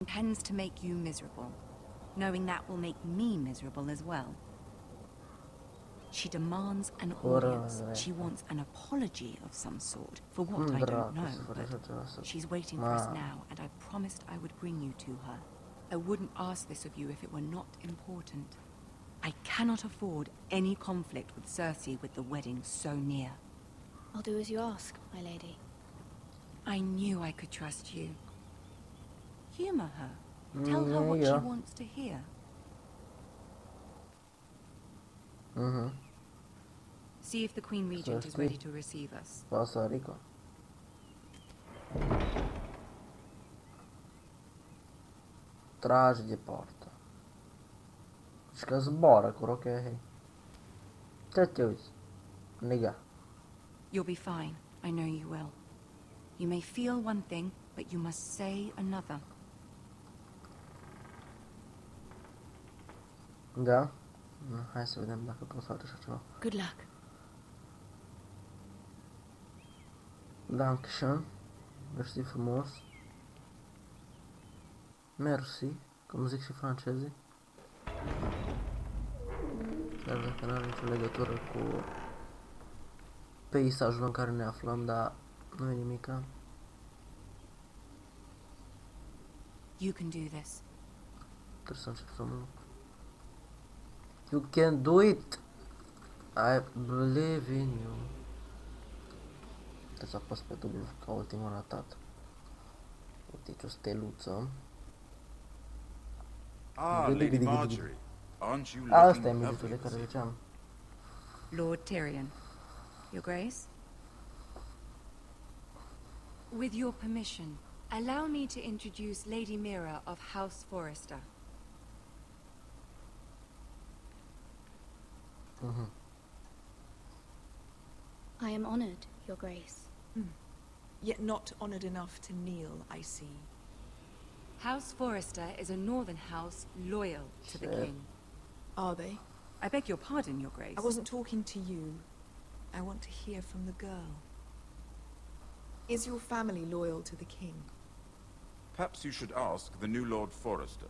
Intends to make you miserable, knowing that will make me miserable as well. She demands an audience. She wants an apology of some sort, for what I don't know, but she's waiting for us now, and I promised I would bring you to her. I wouldn't ask this of you if it were not important. I cannot afford any conflict with Cersei with the wedding so near. I'll do as you ask, my lady. I knew I could trust you. Humor her. Tell her what she wants to hear. See if the Queen Regent is ready to receive us. Pasarico. Trage de porta. Acho que zbora, ok. Ce te uiți? Nega. You'll be fine. I know you will. You may feel one thing, but you must say another. Da? Hai să vedem dacă pot face așa ceva. Good luck. Dankeschön. Mersi frumos. Merci, cum zic și francezii. Chiar dacă nu are nicio legătură cu peisajul în care ne aflăm, dar nu e nimica. You can do this. Trebuie să încep să mă lucru. You can do it! I believe in you. Trebuie să apăs pe dublu ca ultima ratată. Uite aici o steluță. Ah, Lady Marjorie, aren't you Asta e looking militul lovely de care this ziceam. Lord Tyrion. Your Grace? With your permission, allow me to introduce Lady Mira of House Forrester. I am honored, Your Grace. Yet not honored enough to kneel, I see. House Forrester is a northern house loyal to the king. Are they? I beg your pardon, Your Grace. I wasn't talking to you. I want to hear from the girl. Is your family loyal to the king? Perhaps you should ask the new Lord Forrester.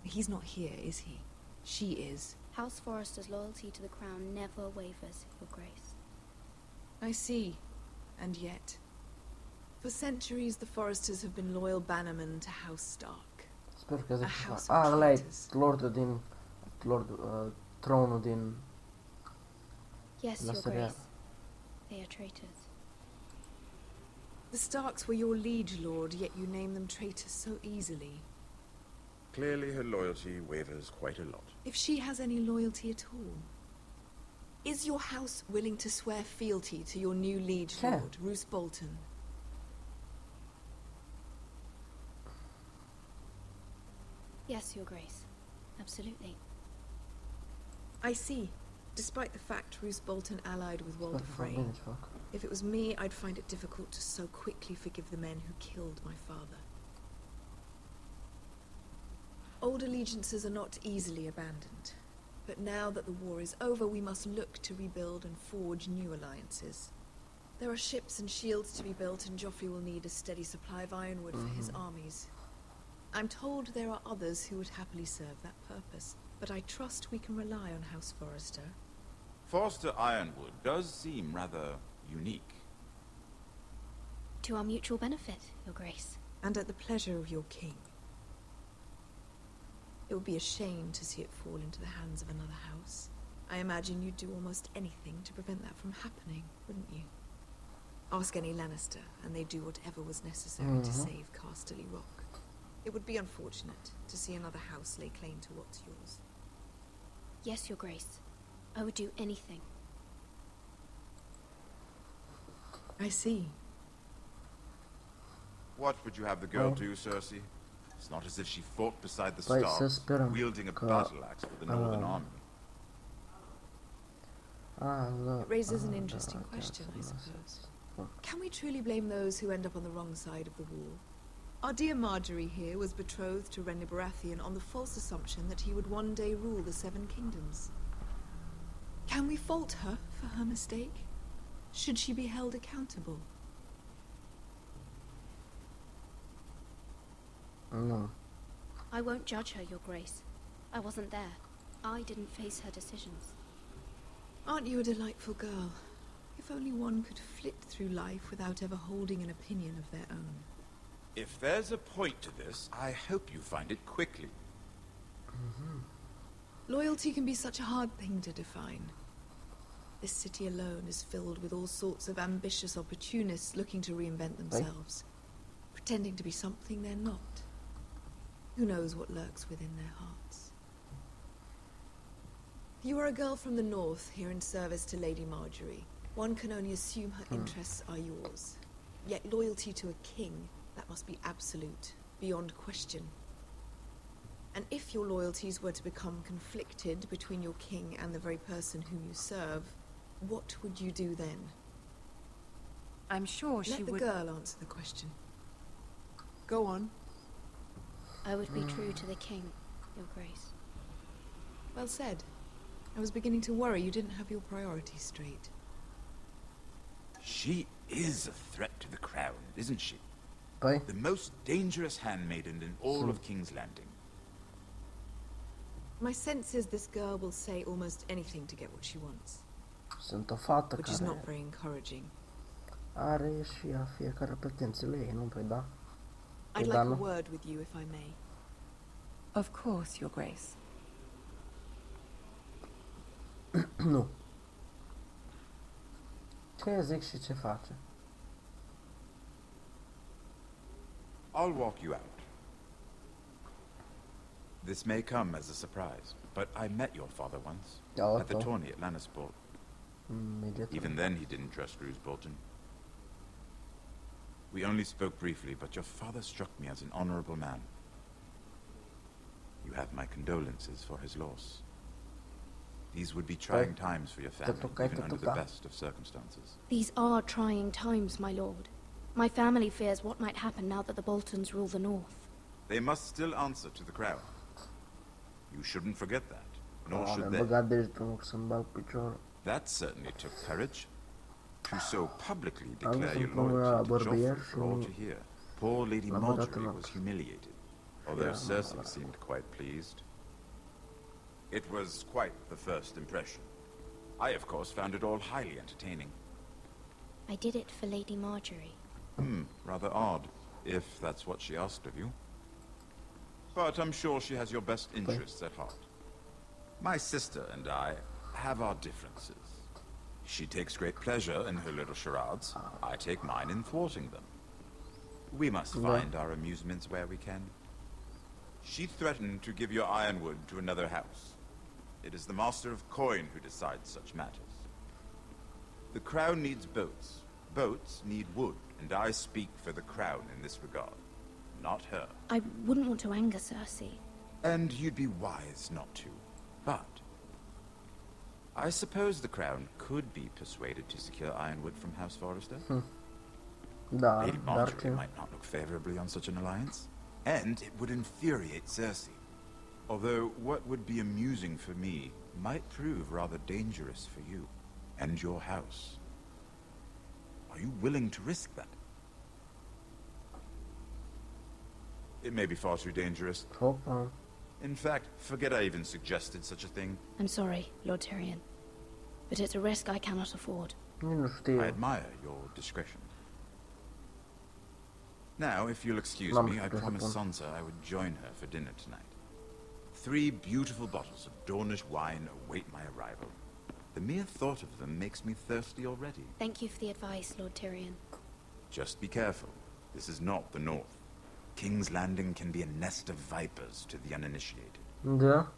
He's not here, is he? She is. House Forrester's loyalty to the crown never wavers, Your Grace. I see. And yet, for centuries the Forresters have been loyal bannermen to House Stark. Sper că zic A ceva. house of Ah, ăla e traitors. lordul din... tronul din... Yes, La Your serial. Grace. They are traitors. The Starks were your liege lord, yet you name them traitors so easily. Clearly her loyalty wavers quite a lot. If she has any loyalty at all. Is your house willing to swear fealty to your new liege Yeah. lord, Roose Bolton? Yes, Your Grace. Absolutely. I see. Despite the fact Roose Bolton allied with Walder Sper că fac Frey, bine ce fac. if it was me, I'd find it difficult to so quickly forgive the men who killed my father. Old allegiances are not easily abandoned. But now that the war is over, we must look to rebuild and forge new alliances. There are ships and shields to be built, and Joffrey will need a steady supply of ironwood for his armies. I'm told there are others who would happily serve that purpose, but I trust we can rely on House Forrester. Forster Ironwood does seem rather unique. To our mutual benefit, Your Grace. And at the pleasure of your king. It would be a shame to see it fall into the hands of another house. I imagine you'd do almost anything to prevent that from happening, wouldn't you? Ask any Lannister, and they'd do whatever was necessary to save Casterly Rock. It would be unfortunate to see another house lay claim to what's yours. Yes, Your Grace. I would do anything. I see. What would you have the girl do, Cersei? It's not as if she fought beside the Păi să Starks, sperăm wielding a că... battle axe for the Northern Army. It raises an interesting question, I suppose. Can we truly blame those who end up on the wrong side of the war? Our dear Marjorie here was betrothed to Renly Baratheon on the false assumption that he would one day rule the Seven Kingdoms. Can we fault her for her mistake? Should she be held accountable? Nu. I won't judge her, Your Grace. I wasn't there. I didn't face her decisions. Aren't you a delightful girl? If only one could flit through life without ever holding an opinion of their own. If there's a point to this, I hope you find it quickly. Loyalty can be such a hard thing to define. This city alone is filled with all sorts of ambitious opportunists looking to reinvent themselves, pretending to be something they're not. Who knows what lurks within their hearts? You are a girl from the north, here in service to Lady Marjorie. One can only assume her interests are yours. Yet loyalty to a king, that must be absolute, beyond question. And if your loyalties were to become conflicted between your king and the very person whom you serve, what would you do then? I'm sure she Let the would... girl answer the question. Go on. I would be true to the king, Your Grace. Well said. I was beginning to worry you didn't have your priorities straight. She is a threat to the crown, isn't she? Păi, The most dangerous handmaiden in all of King's Landing. My sense is this girl will say almost anything to get what she wants, sunt o fată which is not care very encouraging. are și ea fiecare pretențiile ei, nu? Păi da. I'd like Da, a nu? word with you, if I may. Of course, Your Grace. Nu. Ce zic și ce face? I'll walk you out. This may come as a surprise, but I met your father once, Oh, at the okay. tourney at Lannisport. Imediat. Even then he didn't trust Roose Bolton. We only spoke briefly, but your father struck me as an honorable man. You have my condolences for his loss. These would be trying times for your family, even under the best of circumstances. These are trying times, my lord. My family fears what might happen now that the Boltons rule the north. They must still answer to the crown. You shouldn't forget that, nor should Mi-am they. băgat degetul să-mi bag piciorul. That certainly took courage. To so publicly Am declare văzut your până la loyalty to bărbier Joffrey și for all to hear. Poor Lady l-am băgat Marjorie în was ochi. humiliated, although Yeah, Cersei well, seemed quite pleased. It was quite the first impression. I, of course, found it all highly entertaining. I did it for Lady Marjorie. Rather odd, if that's what she asked of you. But I'm sure she has your best interests at heart. My sister and I have our differences. She takes great pleasure in her little charades. I take mine in thwarting them. We must find our amusements where we can. She threatened to give your ironwood to another house. It is the Master of Coin who decides such matters. The crown needs boats. Boats need wood, and I speak for the crown in this regard, not her. I wouldn't want to anger Cersei. And you'd be wise not to. But I suppose the crown could be persuaded to secure ironwood from House Forrester. Da, Lady dar Marjorie ce... might not look favorably on such an alliance. And it would infuriate Cersei. Although what would be amusing for me might prove rather dangerous for you and your house. Are you willing to risk that? It may be far too dangerous. Opa. In fact, forget I even suggested such a thing. I'm sorry, Lord Tyrion. But it's a risk I cannot afford. Nici nu știu. I admire your discretion. Now, if you'll excuse N-am me, I știut să promised spun. Sansa I would join her for dinner tonight. 3 beautiful bottles of Dornish wine await my arrival. The mere thought of them makes me thirsty already. Thank you for the advice, Lord Tyrion. Just be careful. This is not the North. King's Landing can be a nest of vipers to the uninitiated. Da.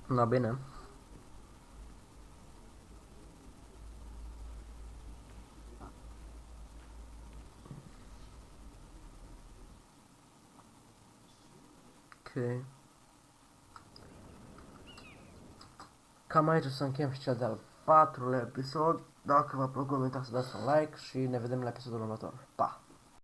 Na bine. Ok. Cam aici o să încheiem și cel de-al 4-lea episod. Dacă v-a plăcut, nu uitați să dați un like și ne vedem la episodul următor. Pa!